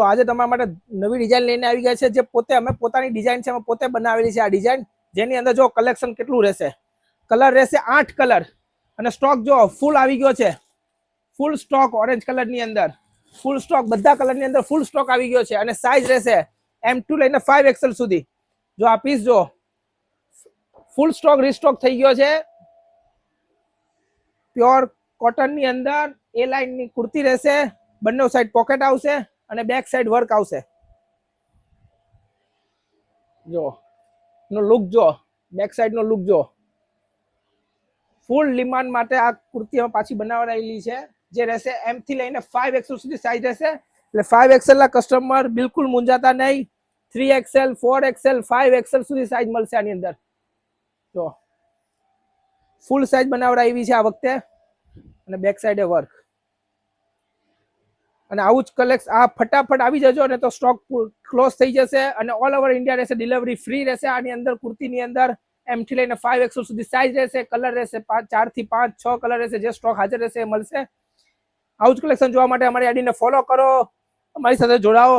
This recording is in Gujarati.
તો આજે તમારા માટે નવી ડિઝાઇન લઈને આવી ગયા છે, જે પોતે અમે પોતાની ડિઝાઇન છે, અમે પોતે બનાવેલી છે આ ડિઝાઇન, જેની અંદર જો કલેક્શન કેટલું રહેશે. કલર રહેશે 8 કલર અને સ્ટોક જો ફૂલ આવી ગયો છે, ફૂલ સ્ટોક ઓરેન્જ કલરની અંદર, ફૂલ સ્ટોક બધા કલરની અંદર ફૂલ સ્ટોક આવી ગયો છે. અને સાઇઝ રહેશે M2 લઈને 5XL સુધી. જો આ પીસ જો ફૂલ સ્ટોક રીસ્ટોક થઈ ગયો છે. પ્યોર કોટનની અંદર એ લાઇનની કુર્તી રહેશે, બંને સાઈડ પોકેટ આવશે અને બેક સાઈડ વર્ક આવશે. જો નો લુક જો, બેક સાઈડ નો લુક જો, ફૂલ ડિમાન્ડ માટે આ કુર્તી અમે પાછી બનાવડાવેલી છે, જે રહેશે M થી લઈને 5XL સુધી સાઈઝ રહેશે. એટલે 5XL ના કસ્ટમર બિલકુલ મૂંઝાતા નહીં. 3XL 4XL 5XL સુધી સાઈઝ મળશે આની અંદર. જો ફૂલ સાઈઝ બનાવડાવી છે આ વખતે અને બેક સાઈડે વર્ક. અને આવું જ કલેક્શન આ ફટાફટ આવી જજો ને તો સ્ટોક ક્લોઝ થઈ જશે. અને ઓલ ઓવર ઇન્ડિયા રહેશે, ડિલિવરી ફ્રી રહેશે. આની અંદર કુર્તીની અંદર M થી લઈને 5XL સુધી સાઈઝ રહેશે. કલર રહેશે 4 થી 5 6 કલર રહેશે. જે સ્ટોક હાજર રહેશે એ મળશે. આવું જ કલેક્શન જોવા માટે અમારી આઈડીને ફોલો કરો, અમારી સાથે જોડાઓ.